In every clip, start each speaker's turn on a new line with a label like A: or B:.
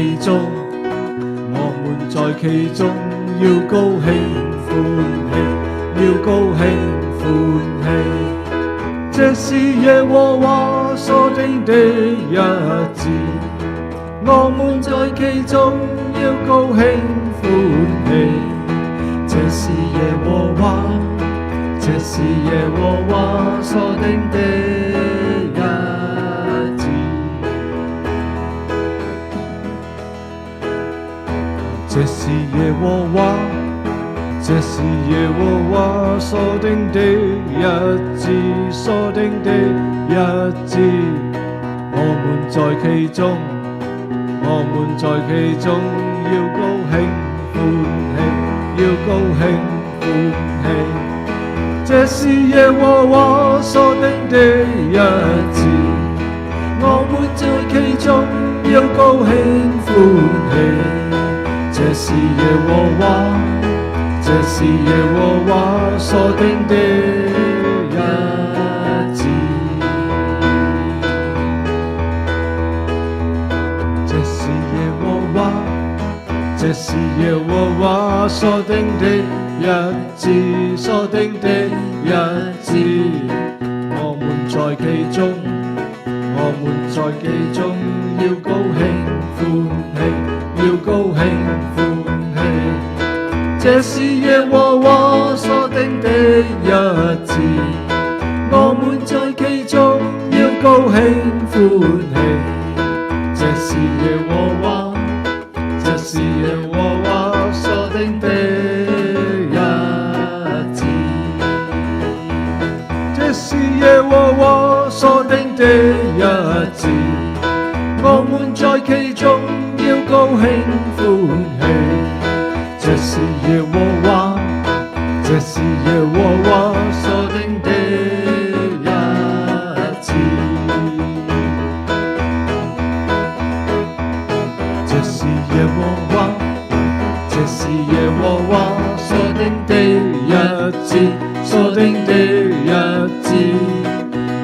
A: 其中，我們在其中要高興歡喜，要高興歡喜。這是耶和華所定的日子，我們在其中要高興歡喜。這是耶和華，這是耶和華所定的日子。這是耶和華，這是耶和華所定的日子，所定的日子。我們在其中，我們在其中要高興歡喜，要高興歡喜。這是耶和華所定的日子，我們在其中要高興歡喜。這是耶和華，這是耶和華所定的日子。這是耶和華，這是耶和華所定的日子，所定的日子。我們在其中，我們在其中要高興歡喜，要高興歡喜。這是耶和華所定的日子，我們在其中要高興歡喜。這是耶和華，這是耶和華所定的日子，這是耶和華所定的日子，我們在其中要高興歡喜。這是耶和華，這是耶和華所定的日子，這是耶和華，這是耶和華所定的日子，所定的日子。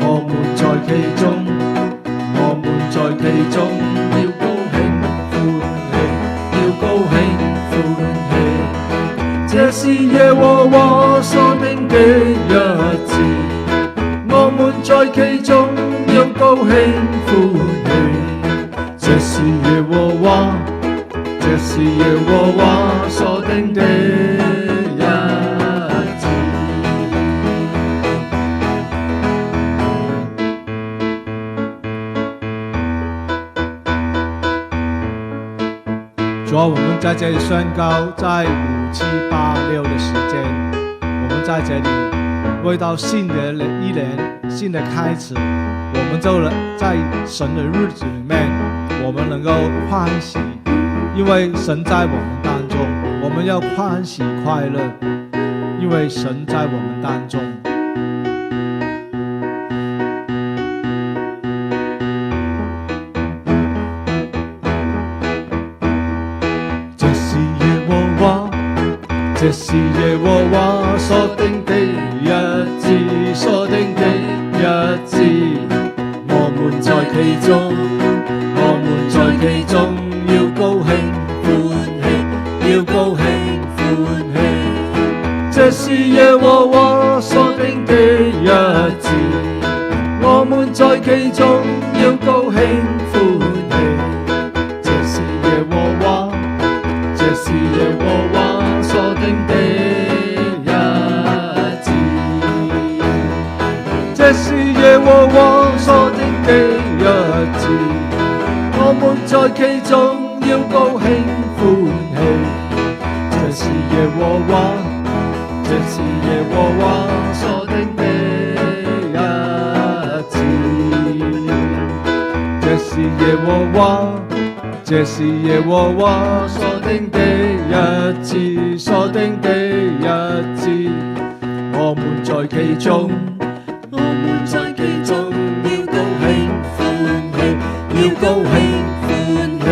A: 我們在其中，我們在其中要高興歡喜，要高興歡喜。這是耶和華所定的日子，我們在其中要高興歡喜。這是耶和華，這是耶和華所定的日子。主啊，我們在這裡宣告，在5、7、8、6的時間，我們在這裡為到新的一年、新的開始，我們就在神的日子裡面，我們能夠歡喜，因為神在我們當中，我們要歡喜快樂，因為神在我們當中。這是耶和華所定的日子，所定的日子。我們在其中，我們在其中要高興歡喜，要高興歡喜。這是耶和華所定的日子，我們在其中要高興歡喜。這是耶和華，這是耶和華所定的日子，這是耶和華所定的日子，我們在其中要高興歡喜。這是耶和華，這是耶和華所定的日子，這是耶和華，這是耶和華所定的日子，所定的日子。我們在其中，我們在其中要高興歡喜，要高興歡喜。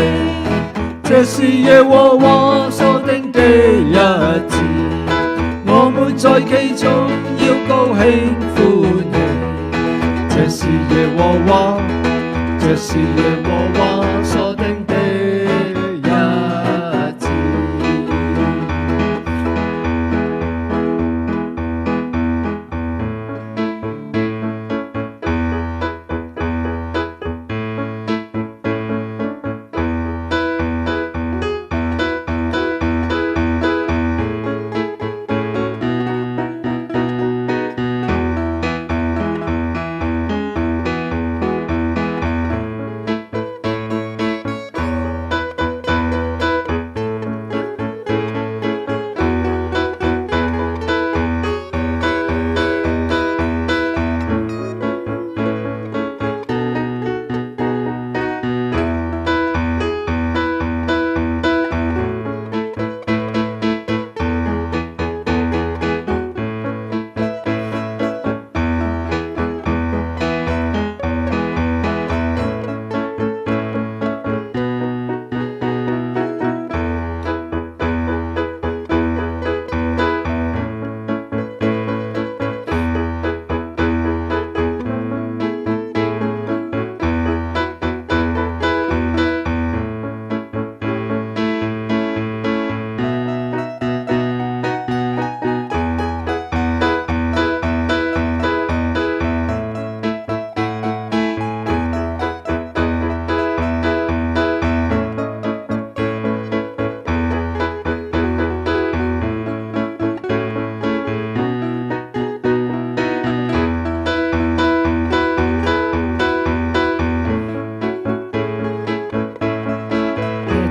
A: 這是耶和華所定的日子，我們在其中要高興歡喜。這是耶和華，這是耶和華所定的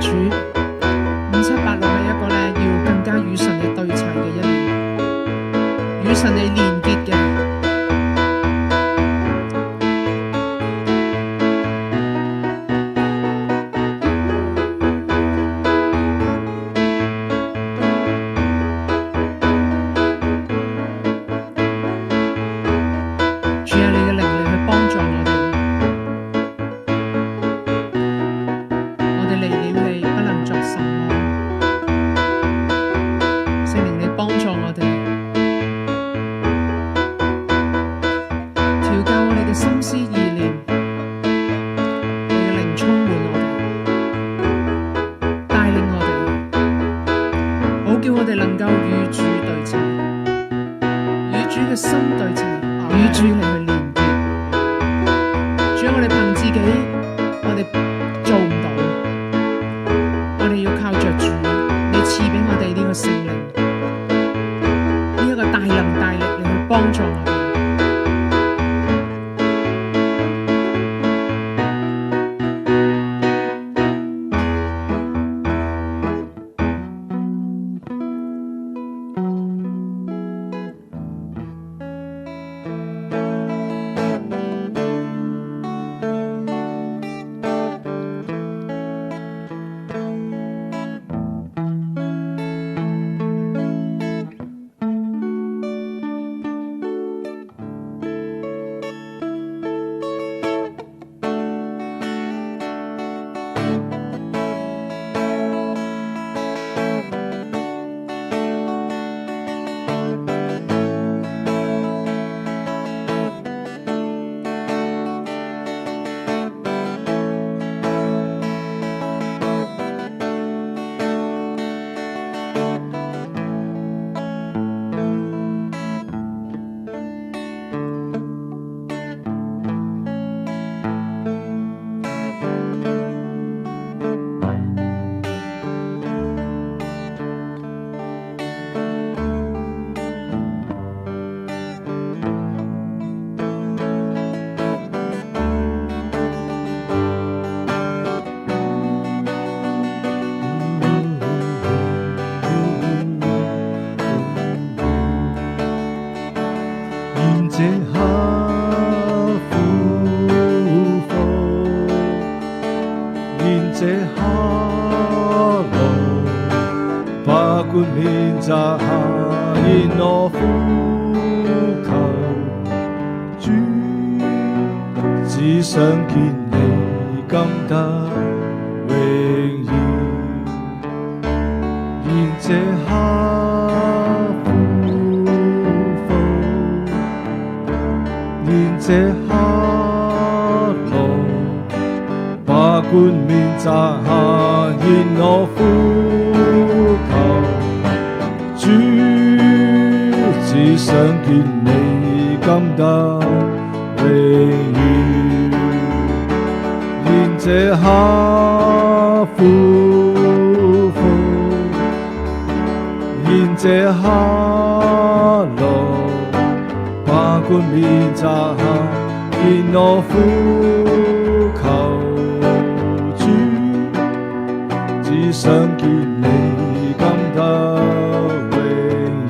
B: 主，5786係一個咧要更加與神嘅對齊嘅一年，與神嘅連結嘅。主啊，你嘅靈力去幫助我哋。我哋離了你不能作什麼。聖靈你幫助我哋，調教我哋嘅心思意念，你嘅靈充滿我哋，帶領我哋，好叫我哋能夠與主對齊，與主嘅心對齊，與主嚟去連結。主啊，我哋憑自己，我哋做唔到，我哋要靠着主，你賜俾我哋呢個聖靈，呢一個大能大力嚟去幫助我哋。
A: 這刻苦況，現這刻來，把冠冕摘下，現我呼求主，只想見你今得榮耀，現這刻。這刻來，把冠冕摘下，現我呼求主，只想見你今得榮耀，現這刻呼求，現這刻來。把冠冕摘下，現我呼求主，只想見你今得榮耀，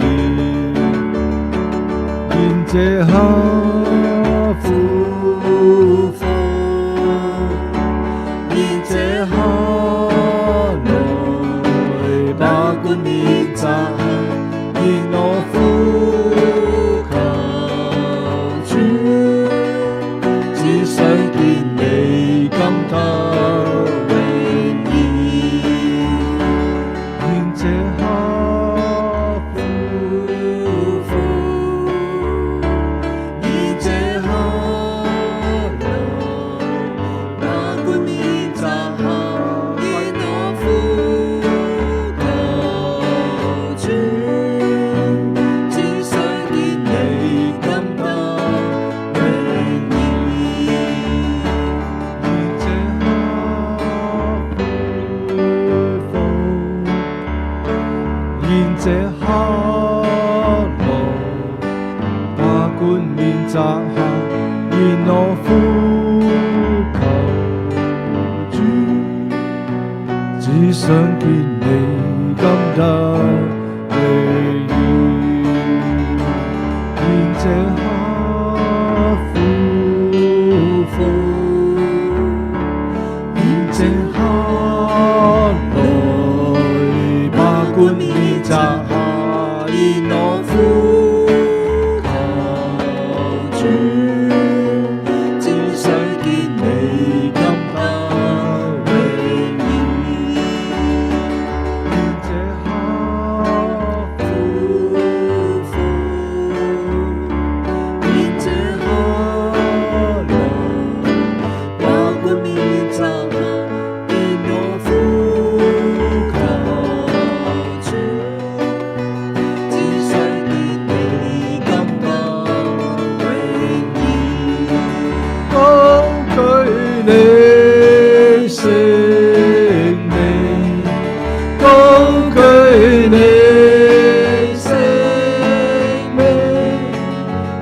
A: 現這刻呼求，現這刻來，把冠冕摘下，現我呼。想見你今得榮耀，現這刻呼求，現這刻來，把冠冕摘下，現我呼求主，只想見你今得榮耀。只想見你今日榮耀，現這刻苦苦，現這刻來把冠冕摘下，現我呼求主，只想見你今日榮耀，現這刻苦苦，現這刻來把冠冕摘下，現我呼求主，只想見你今日榮耀，高舉你聖名，高舉你聖名，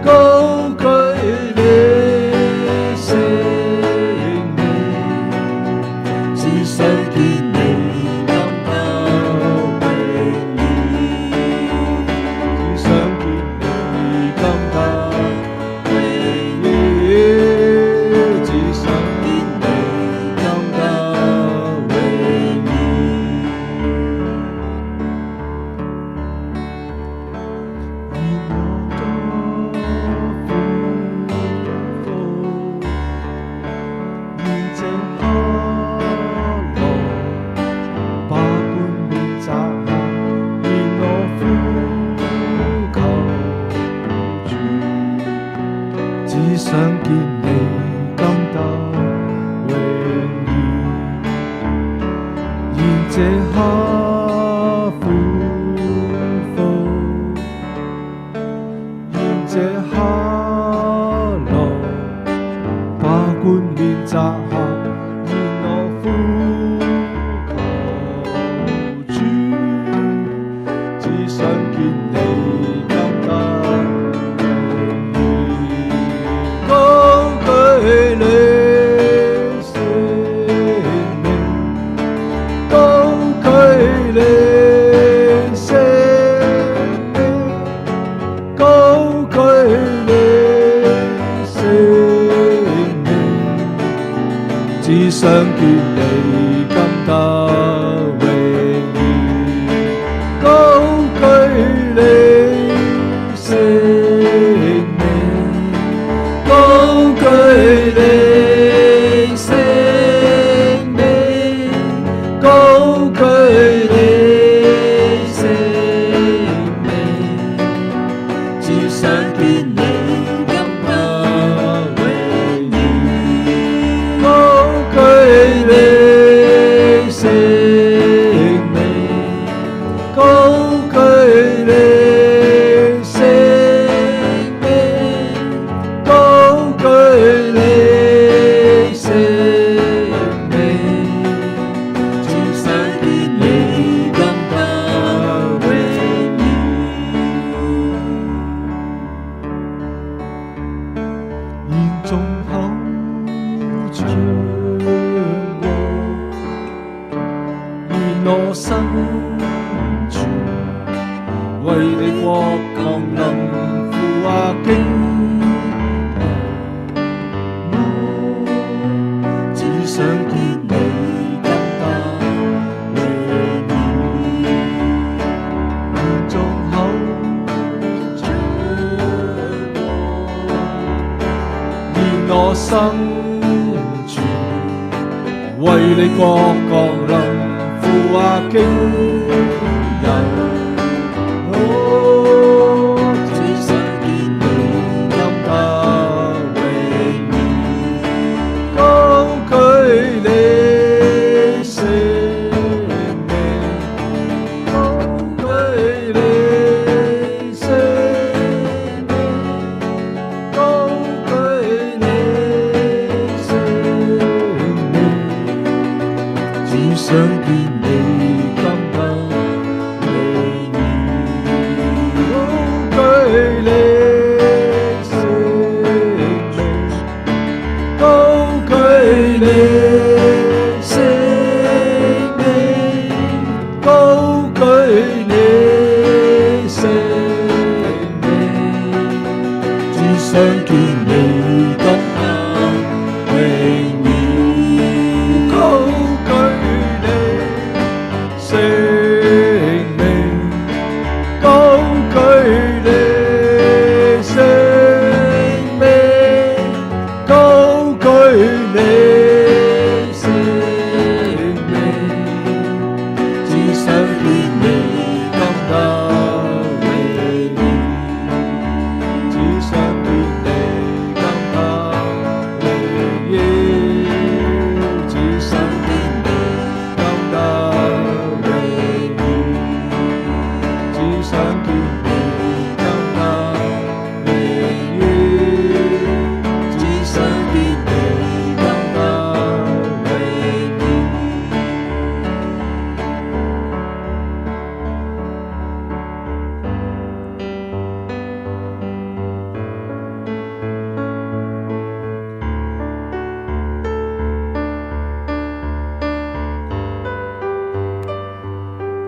A: 高舉你聖名，只想見你今日榮耀，只想見你今日榮耀，只想見你今日榮耀。現我多苦苦，現這刻來把冠冕摘下，現我呼求主，只想見你今日榮耀，現這刻苦苦，現這刻來把冠冕摘下，現我呼求主，只想見你今日榮耀，高舉你聖名，高舉你聖名，高舉你聖名，只想見你今日榮耀，高舉你聖名，高舉你聖名，高舉你聖名，只想見你今日榮耀，高舉你聖名，高舉你聖名，高舉你聖名，只想見你今日榮耀。現眾口唱和，現我生存，為你國降臨，父啊經我，只想見你今日榮耀，現眾口唱和，現我生存，為你國降臨，父啊經人，只想見你今日榮耀，高舉你聖名，高舉你聖名，高舉你聖名，只想見你今日榮耀，高舉你聖名，高舉你聖名，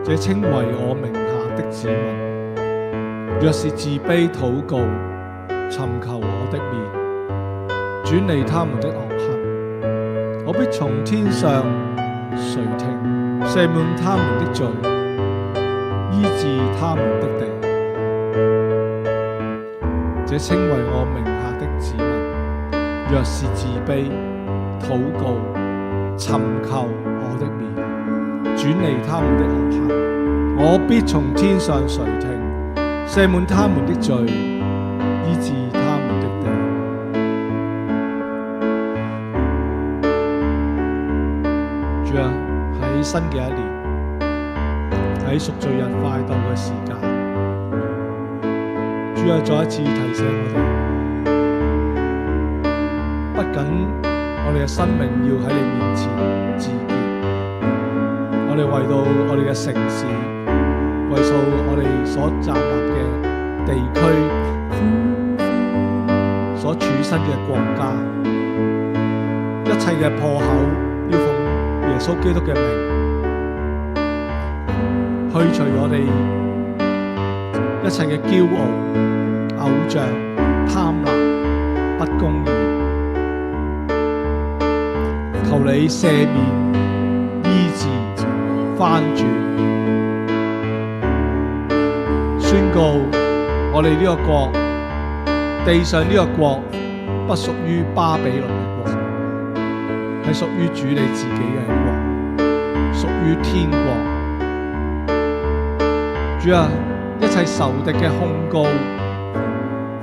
A: 這稱為我名下的子民，若是自卑禱告，尋求我的面，轉離他們的惡行，我必從天上垂聽，赦免他們的罪，醫治他們的地。這稱為我名下的子民，若是自卑禱告，尋求我的面，轉離他們的惡行，我必從天上垂聽，赦免他們的罪，醫治他們的地。主啊，喺新嘅一年，喺贖罪日快到嘅時間，主啊，再一次提醒我哋，不僅我哋嘅生命要喺你面前自潔，我哋為到我哋嘅城市，為到我哋所站立嘅地區，所處身嘅國家，一切嘅破口要奉耶穌基督嘅名，去除我哋一切嘅驕傲、偶像、貪婪、不公義，求你赦免、醫治、翻轉，宣告我哋呢個國，地上呢個國不屬於巴比倫嘅國，係屬於主你自己嘅國，屬於天國。主啊，一切仇敵嘅控告、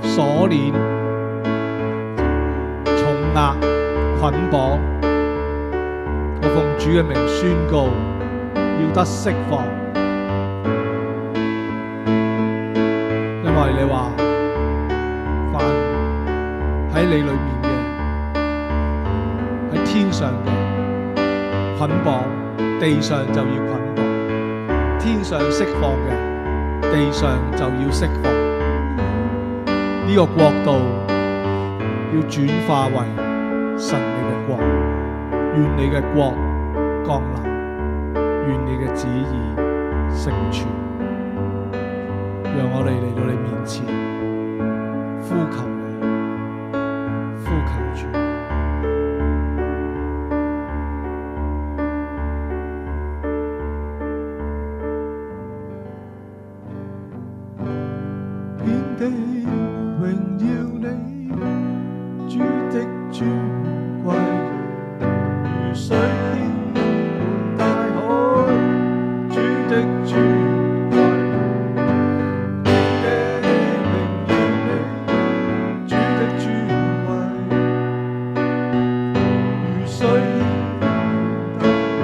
A: 鎖鏈、重壓、捆綁，我奉主嘅名宣告，要得釋放。因為你話，凡喺你裏面嘅，喺天上嘅捆綁，地上就要捆綁；天上釋放嘅，地上就要釋放。呢個國度要轉化為神你嘅國，願你嘅國降臨，願你嘅旨意成全。讓我哋嚟到你面前，呼求你，呼求主。遍地榮耀你，主的尊貴，如水遍滿大海，主的尊貴。遍地榮耀你，主的尊貴，如水遍大海。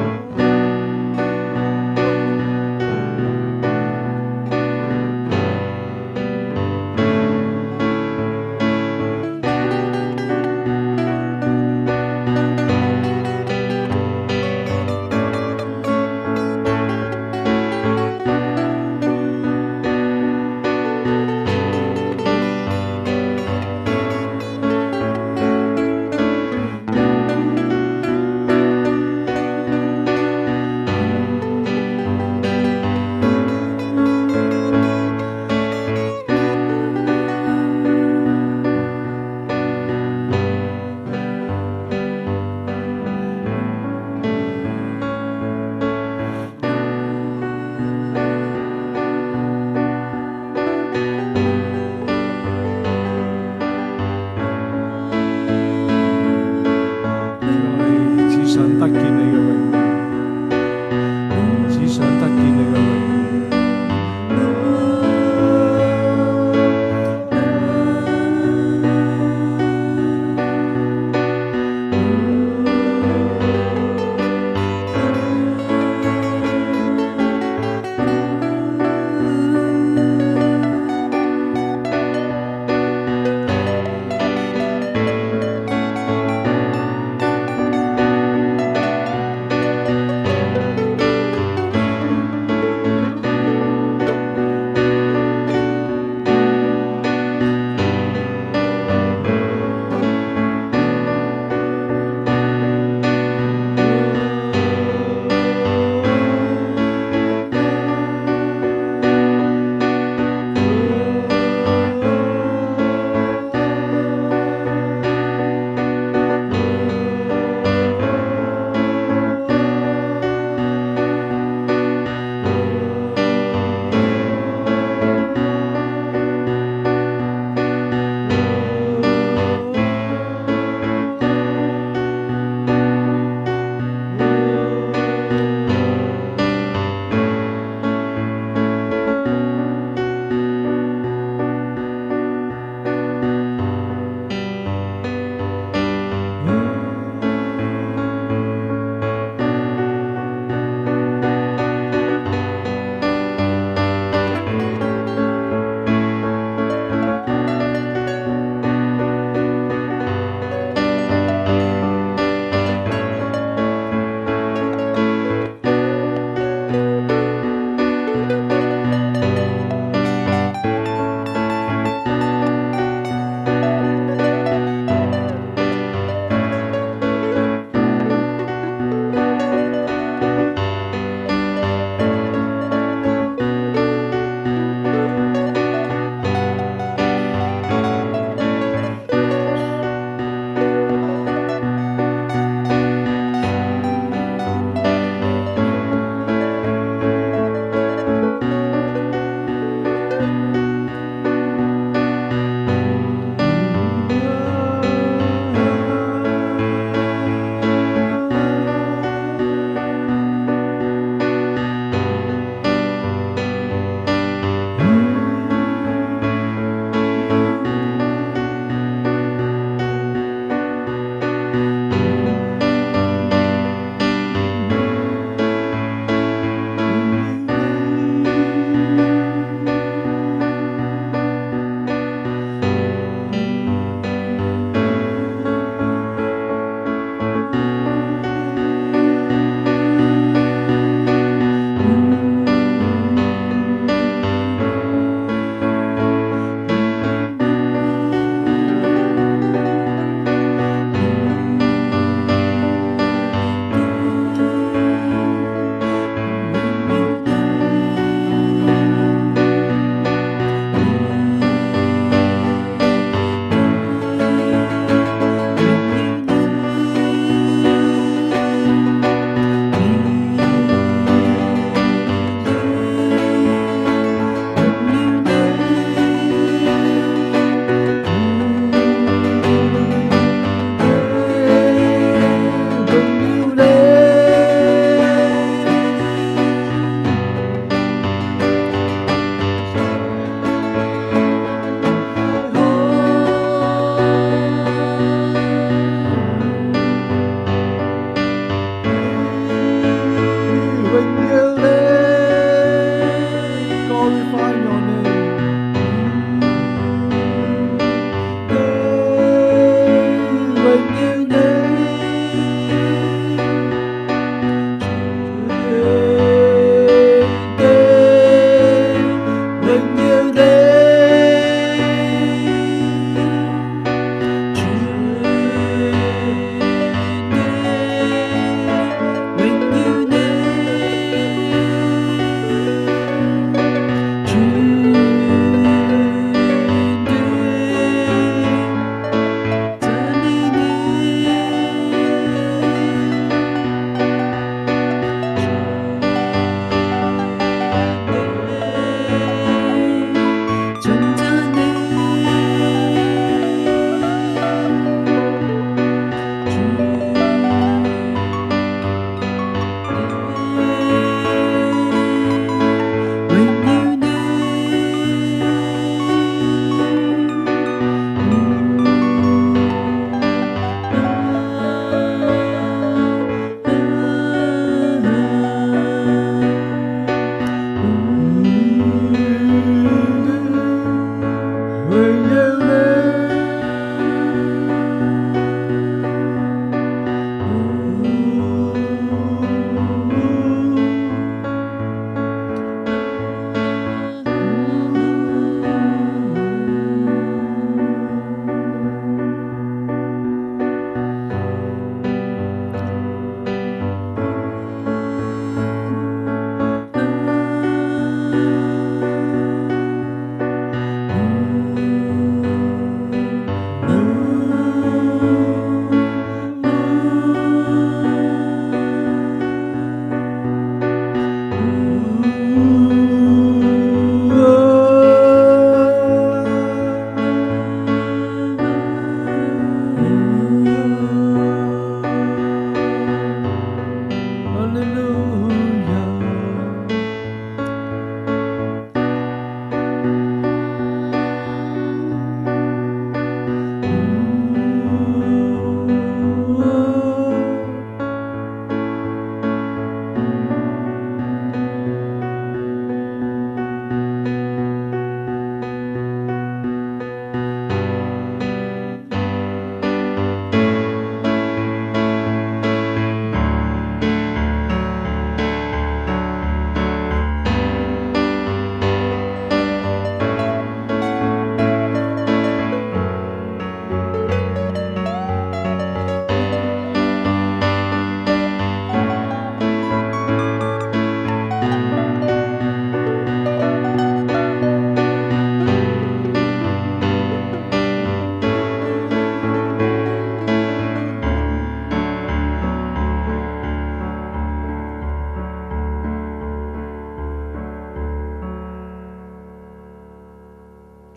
A: 利路亚。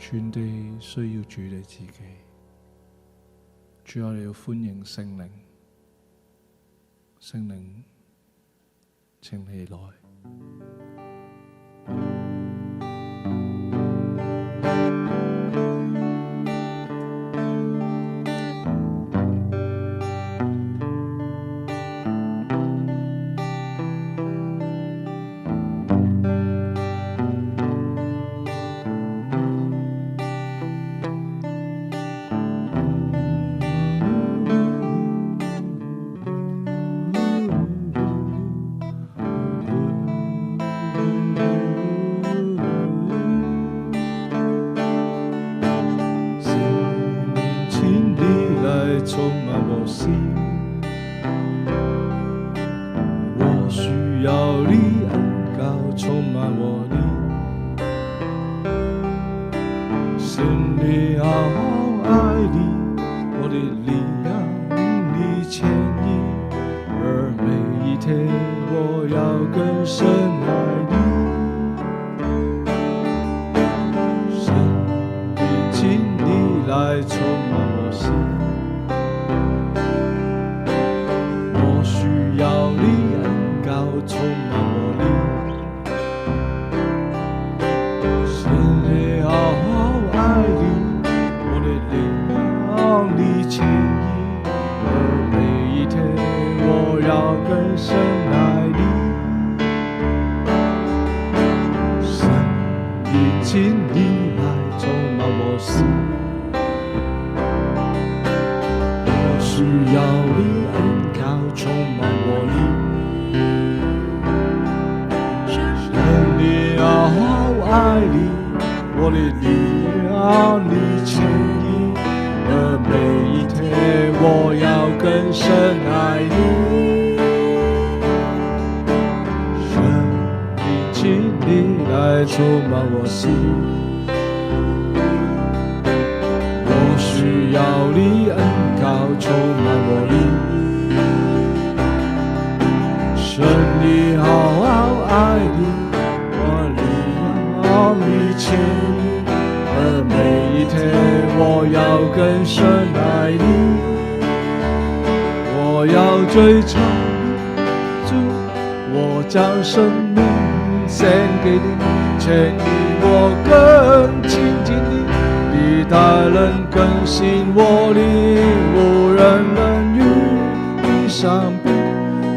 A: 全地需要主你自己，主，我哋要歡迎聖靈，聖靈，請你來。充满我心，我需要你恩膏充满我灵，神你好爱你，我的力量你牵引，而每一天我要更深爱你，神你请你来充满我心。要你恩膏充满我灵，神你好爱你，我的灵让你牵引，而每一天我要更深爱你，神你请你来充满我心，我需要你恩膏充满我灵。爱你，我的力量你牵引，而每一天我要更深爱你。神你请你来充满我心，我需要你恩膏充满我灵。神你好爱你。你牵引，而每一天我要更深爱你，我要追求你，主，我将生命献给你，牵引我更亲近你，你大能更新我灵，无人能与你相比，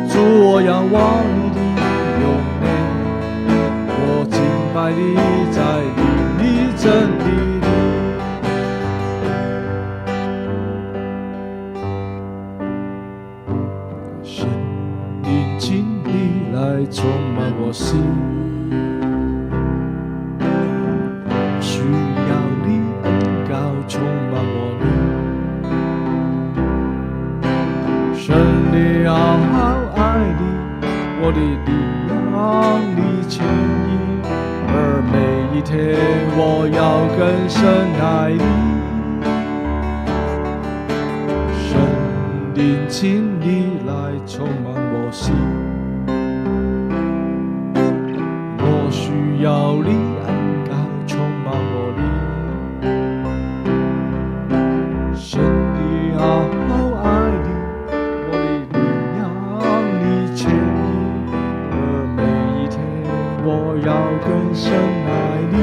A: 主，我仰望你的永美，我敬拜你在你真理里，神你请你来充满我心，需要你恩膏充满我灵，神你好爱你，我的力量你牵引，而每一天我要更深爱你，神灵请你来充满我心，我需要你恩膏充满我灵，神你好爱你，我的力量你牵引，更深爱你，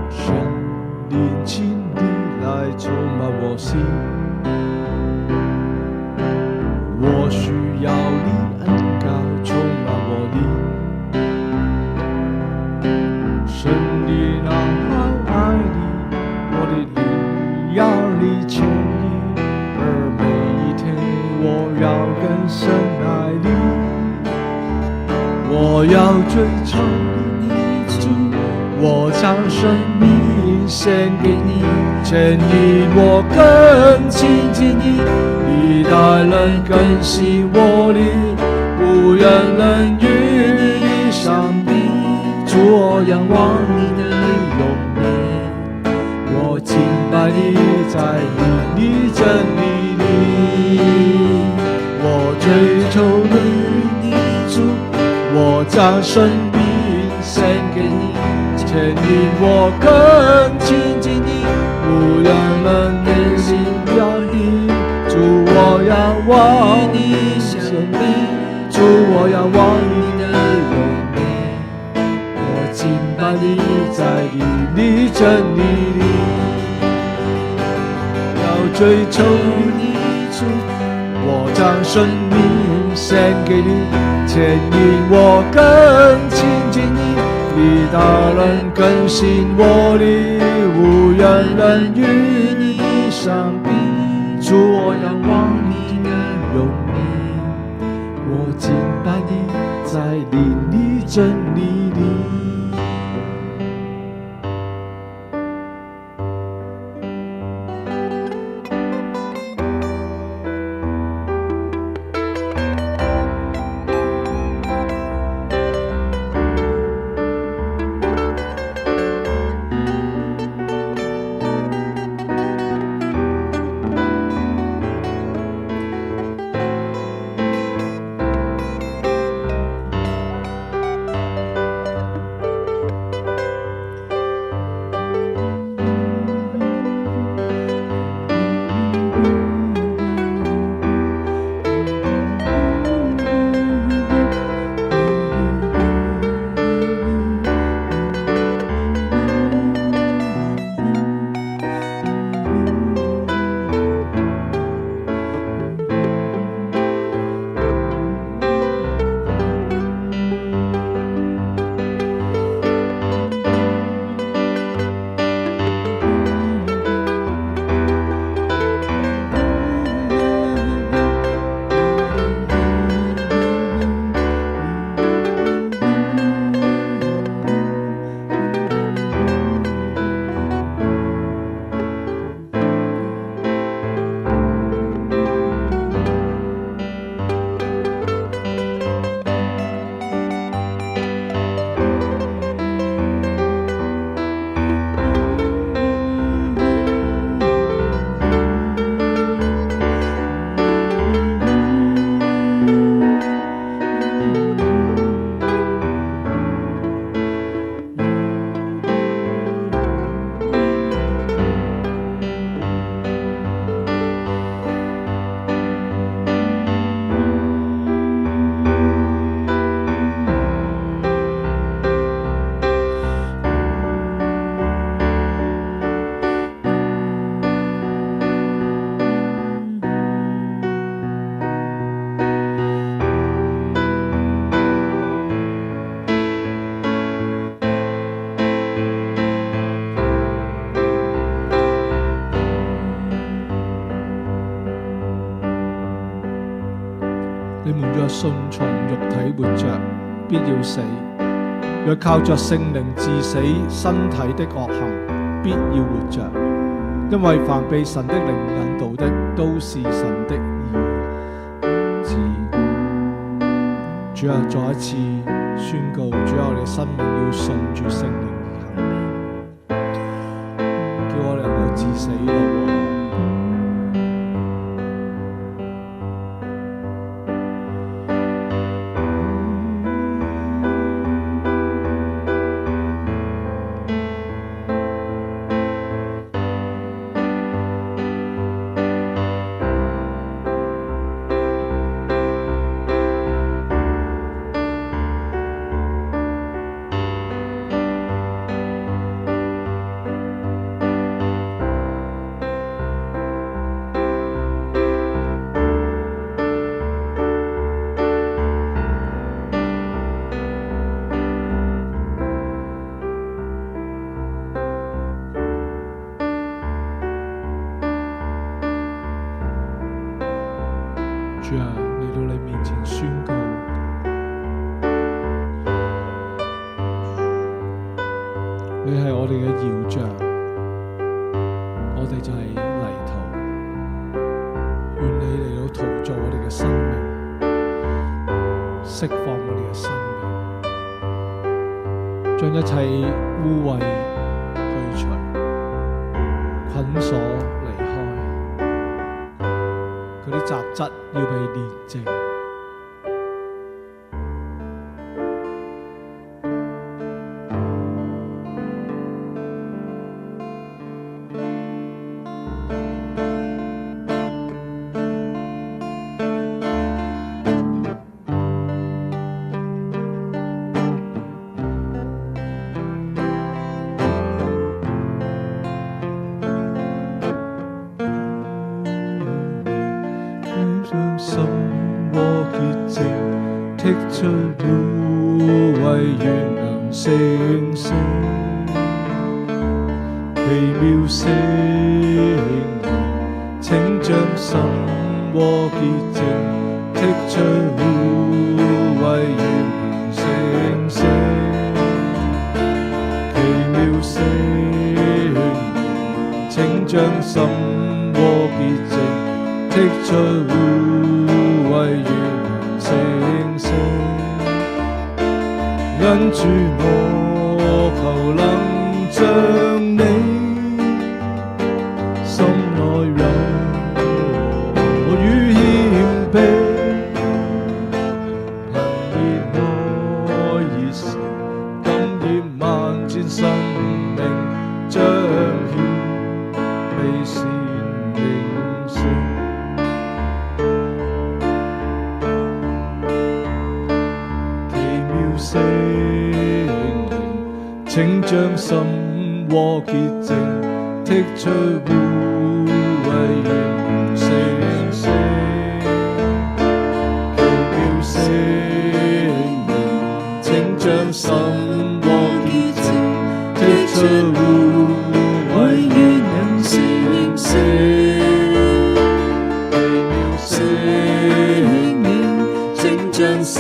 A: 神灵亲力来充满我心，我需要你恩膏充满我灵，神灵让我爱你，我的灵要你牵引，而每一天我要更深爱你。我要追求你主，我将生命献给你，牵引我更亲近你，你的人更新我灵，不愿人与你相比。主，我仰望你的容颜，我敬拜你在你真理里，我追求你主，我将生命献给你，牵引我更亲近你，不让人内心要你。主，我仰望你生命，主，我仰望你的容颜，我敬拜你在你真理里，要追求你主，我将生命献给你，牵引我更亲近你，你的人更新我灵，无愿人与你相比。主，我仰望你的容颜，我敬拜你在你真理里。你們若順從肉體活着，必要死；若靠着聖靈治死身體的惡行，必要活着。因為凡被神的靈引導的，都是神的兒子。主啊，再一次宣告，主啊，我哋生命要順住聖靈而行，叫我哋能夠治死咯。嚟到你面前宣告，你係我哋嘅窯匠，我哋就係泥土，願你嚟到陶造我哋嘅生命，釋放我哋嘅生命，將一切污穢去除，捆鎖離開，嗰啲雜質要被煉淨。心和潔淨，剔除污穢，願能成聖。奇妙聖靈，請將心和潔淨，剔除污穢，願能成聖。奇妙聖靈，請將心和潔淨，剔除污穢，願能成聖。因主我求能像你，心內有我與謙卑，憑熱愛熱誠，感染萬千生命，彰顯美善形象。聖靈，請將心和潔淨，剔除污穢，願能成聖。奇妙聖靈，請將心和潔淨，剔除污穢，願能成聖。奇妙聖靈，請將心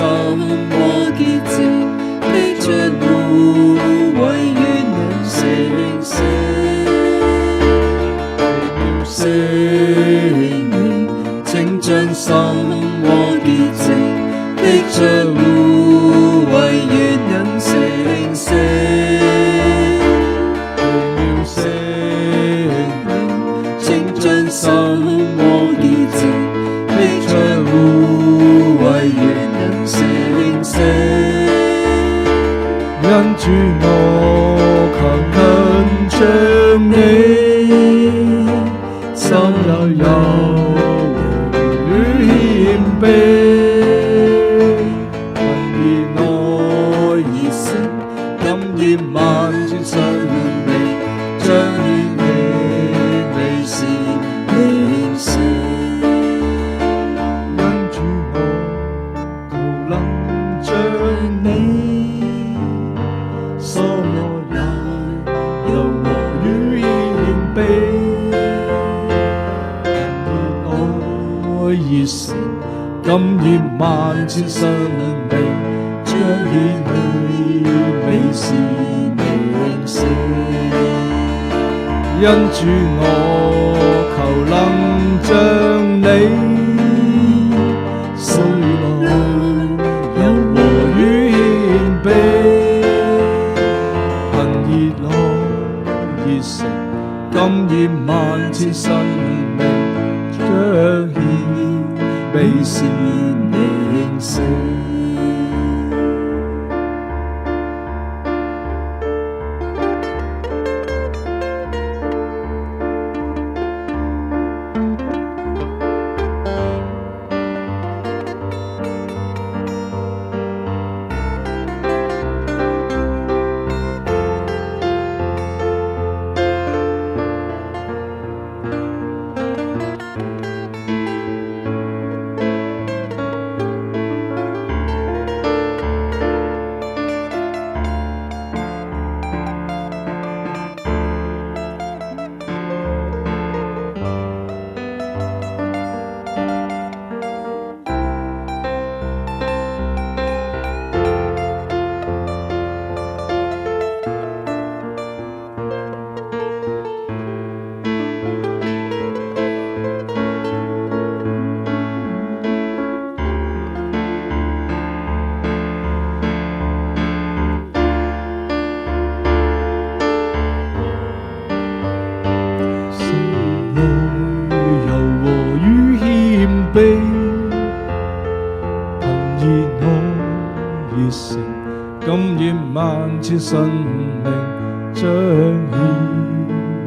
A: 和潔淨，剔除污穢，願能成聖。奇妙聖靈，請將心和潔淨，剔除污穢，願能成聖。奇妙聖靈，請將心和潔淨，剔除污穢，願能成聖。因主我求能像你，心內有與謙卑，憑熱愛熱誠，感染萬千生命，彰顯你美善形象。因主我求能像你，心內有和與謙卑，憑熱愛熱誠，感染萬千生命，彰顯你美善形象。因主我求能像你，心內有和與謙卑，熱誠感染萬千生命，彰顯美善形象。熱誠，感染萬千生命，彰顯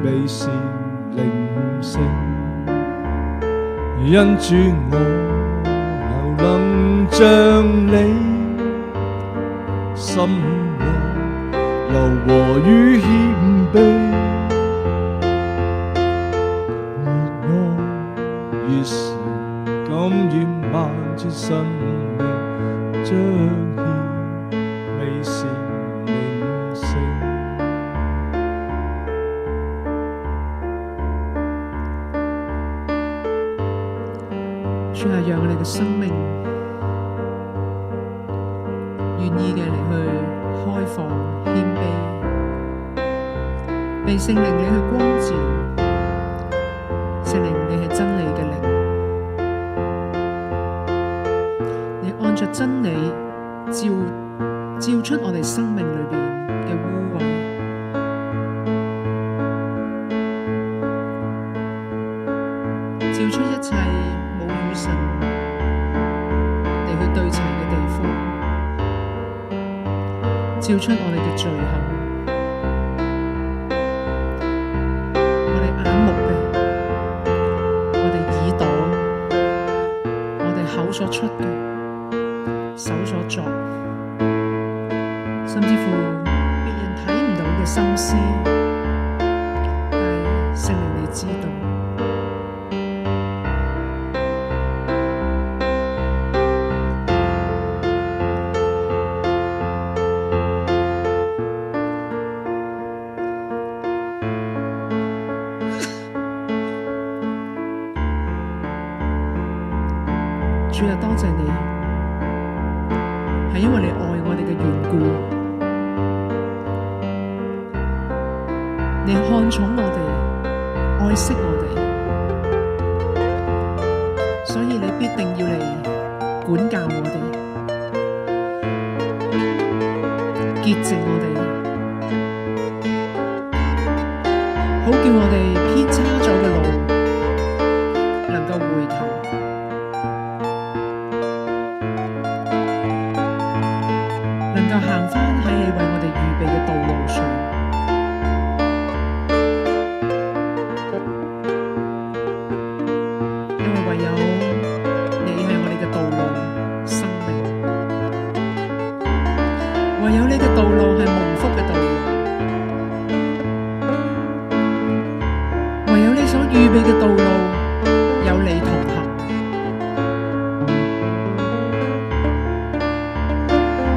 A: 美善靈性。因主我又能像你，心和柔和與謙卑，熱愛熱誠感染萬千生命，彰顯美善靈性。
B: 主啊，讓我哋嘅生命願意嘅嚟去開放謙卑，被聖靈你去光照，聖靈你係真理嘅靈，你按着真理照出我哋生命裏邊嘅污穢，照出一切冇與神嚟去對齊嘅地方，照出我哋嘅罪行，我哋眼目嘅，我哋耳朵，我哋口所出嘅，手所作，甚至乎別人睇唔到嘅心思，但係聖靈你知道。主啊，多謝你，係因為你愛我哋嘅緣故，你看重我哋，愛惜我哋，所以你必定要嚟管教我哋，潔淨我哋，好叫我哋偏差咗嘅路能夠回頭。能夠行返喺你為我哋預備嘅道路上，因為唯有你係我哋嘅道路生命，唯有你嘅道路係蒙福嘅道路，唯有你所預備嘅道路有你同行。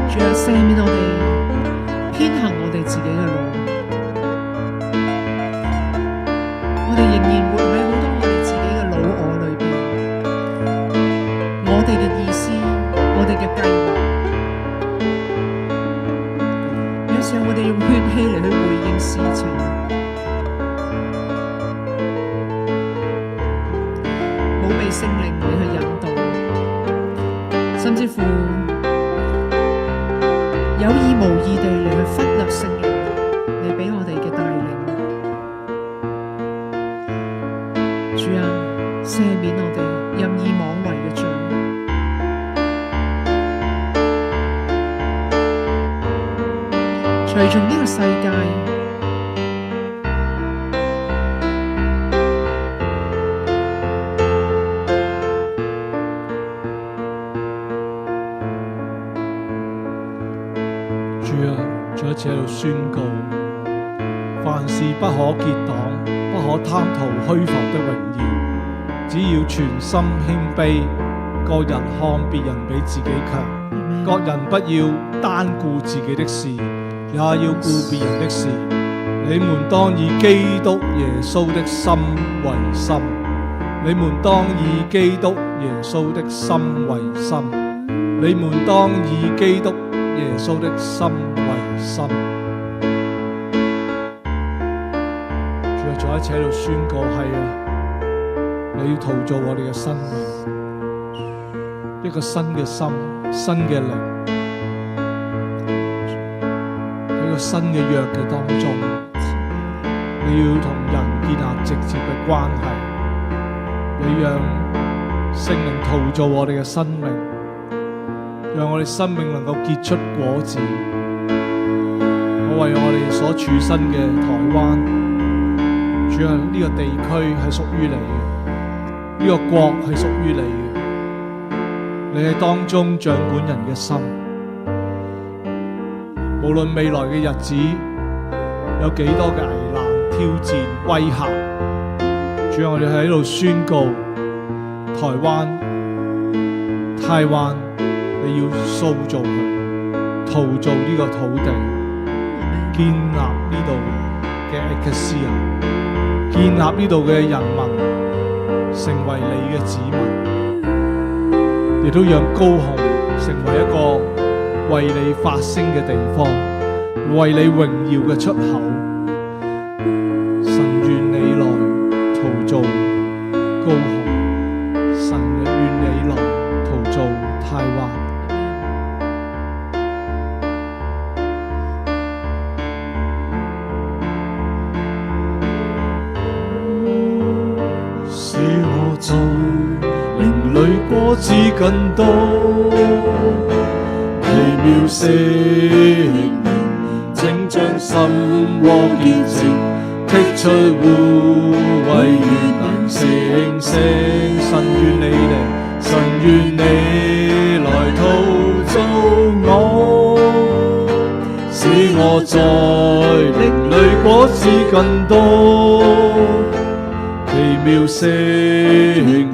B: 主啊，赦免我哋偏行我哋自己嘅路，我哋仍然活喺好多我哋自己嘅老我裏邊，我哋嘅意思，我哋嘅計劃，有時候我哋用血氣嚟去回應事情，冇被聖靈你去引導，甚至乎有意無意地嚟去忽略聖靈你俾我哋嘅帶領。主啊，赦免我哋任意妄為嘅罪，隨從呢個世界，
A: 主啊，再一次喺度宣告，凡事不可結黨，不可貪圖虛浮的榮耀，只要全心謙卑，各人看別人比自己強，各人不要單顧自己的事，也要顧別人的事。你們當以基督耶穌的心為心，你們當以基督耶穌的心為心，你們當以基督耶穌的心為心。主啊，再一次喺度宣告，係啊，你要陶造我哋嘅生命，一個新嘅心，新嘅靈，喺個新嘅約嘅當中，你要同人建立直接嘅關係，你讓聖靈陶造我哋嘅生命，讓我哋生命能夠結出果子。我為我哋所處身嘅台灣，主啊，呢個地區係屬於你嘅，呢個國係屬於你嘅，你喺當中掌管人嘅心。無論未來嘅日子有幾多嘅危難、挑戰、威嚇，主啊，我哋喺度宣告台灣，你要塑造佢，陶造呢個土地，建立呢度嘅eklesia斯亞，建立呢度嘅人民成為你嘅子民，亦都讓高雄成為一個為你發聲嘅地方，為你榮耀嘅出口。神願你來陶造高雄，神願你來陶造台灣。使我在靈裡果子更多，奇妙聖靈請將心窩潔淨，剔除污穢與難成聖。神願你嚟，神願你來陶造我，使我在靈裡果子更多。奇妙聖靈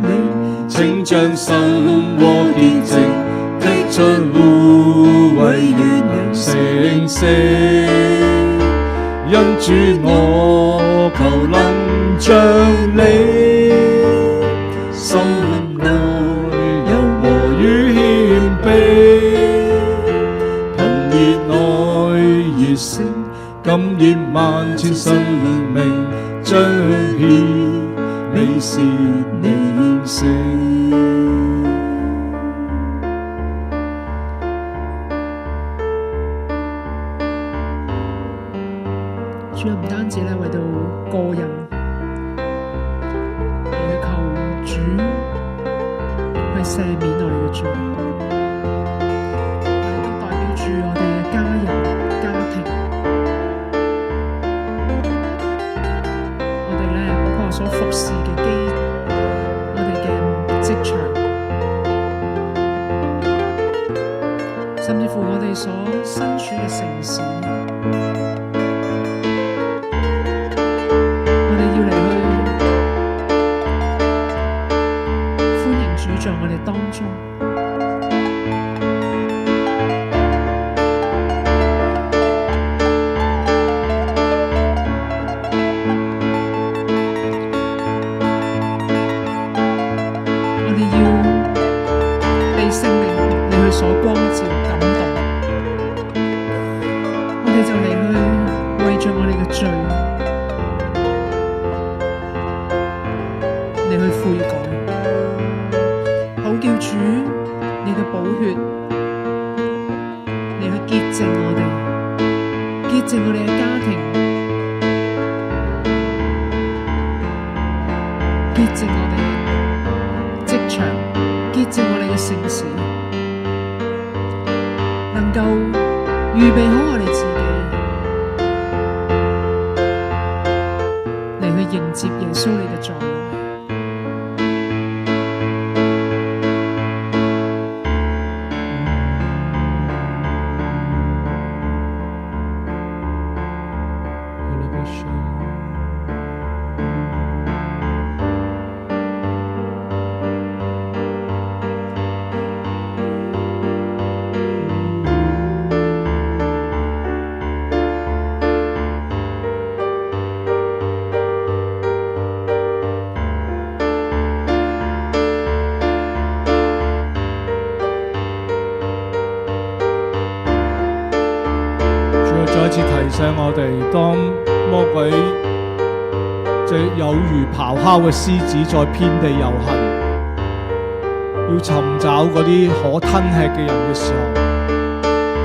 A: 請將心窩潔淨，剔出污穢與難成聖。因主我求能像你，心內柔和與謙卑，憑熱愛熱誠感染萬千生命，彰顯你是你聖。
B: 主啊，唔單止咧為到個人嚟去求主去赦免我哋嘅罪，我哋都代表住我哋嘅家人、家庭，我哋咧嗰個所服侍嘅我哋嘅職場，甚至乎我哋所身處嘅城市。在我哋當中，我哋要被聖靈你去所光照感動，我哋就嚟去為着我哋嘅罪嚟去悔改。叫主你嘅寶血嚟去潔淨我哋，潔淨我哋嘅家庭，潔淨我哋嘅職場，潔淨我哋嘅城市，能夠預備好我哋自己嚟去迎接耶穌你嘅再來。
A: 再一次提醒我哋，當魔鬼有如咆哮嘅獅子在遍地遊行，要尋找嗰啲可吞吃嘅人嘅時候，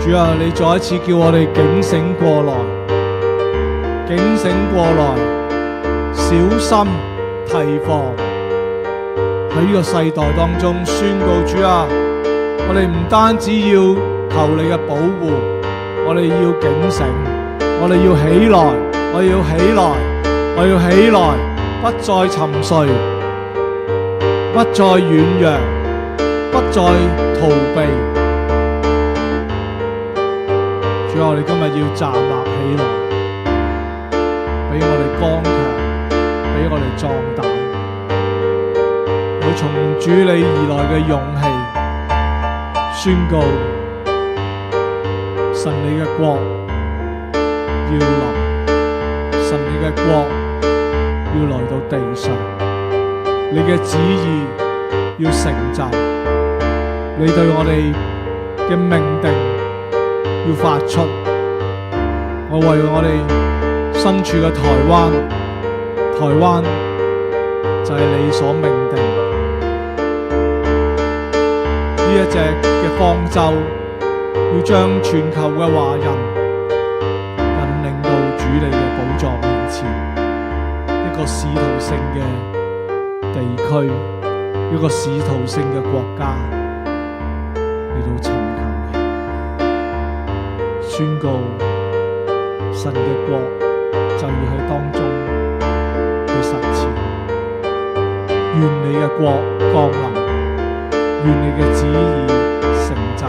A: 主啊，你再一次叫我哋警醒過來，警醒過來，小心提防喺呢個世代當中宣告，主啊，我哋唔單止要求你嘅保護，我哋要警醒，我哋要起來，我要起來，我要起來，不再沉睡，不再軟弱，不再逃避。主啊，我哋今日要站立起來，俾我哋剛強，俾我哋壯膽，有從主你而來嘅勇氣，宣告神你嘅國要臨，神你嘅國要來到地上，你嘅旨意要成就，你對我哋嘅命定要發出。我為我哋身處嘅台灣就係你所命定呢一隻嘅方舟，要將全球嘅華人引領到主你嘅寶座面前，一個使徒性嘅地區，一個使徒性嘅國家嚟到尋求你，宣告神嘅國就要喺當中去實踐。願你嘅國降臨，願你嘅旨意成就。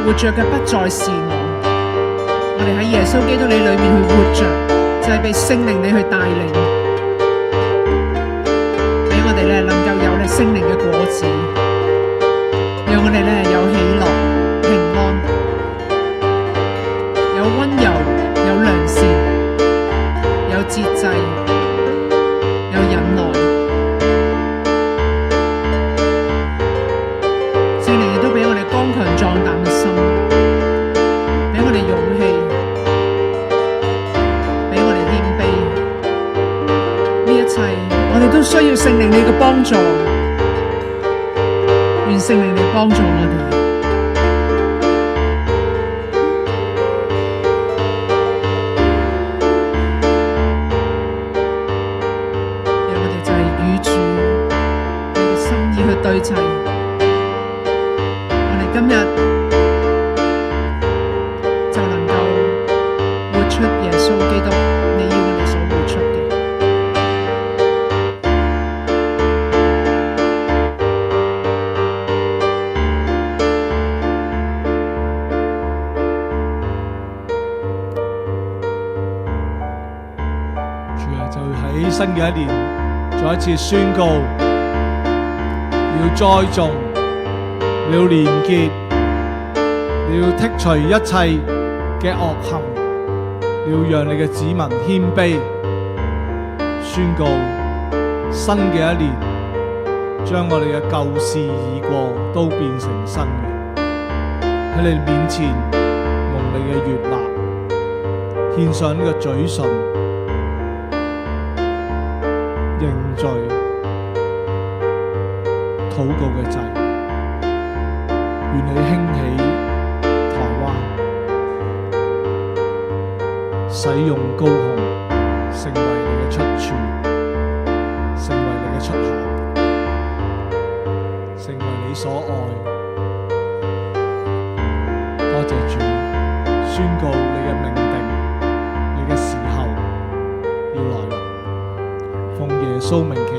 B: 活着嘅不再是我哋喺耶穌基督你裏面去活着，就係被聖靈你去帶領，俾我哋咧能夠有咧聖靈嘅果子，讓我哋咧有喜樂、平安，有溫柔、有良善、有節制、有忍耐。聖靈亦都俾我哋剛強壯膽嘅心，俾我哋勇氣，俾我哋謙卑。呢一切我哋都需要聖靈你嘅幫助，願聖靈你幫助我哋。讓我哋就係與主你嘅心意去對齊。今日就能夠活出耶穌基督你要我哋所活出嘅。主啊，就喺新嘅一年，再一次宣告，要栽種，你要連結，你要剔除一切嘅惡行，你要讓你嘅子民謙卑，宣告新嘅一年，將我哋嘅舊事已過都變成新嘅，喺你面前蒙你嘅悅納，獻上呢個嘴唇認罪禱告嘅祭。願你興起台灣，使用高雄成為你嘅出處，成為你嘅出口，成為你所愛。多謝主，宣告你嘅命定，你嘅時候要來臨。奉耶穌名祈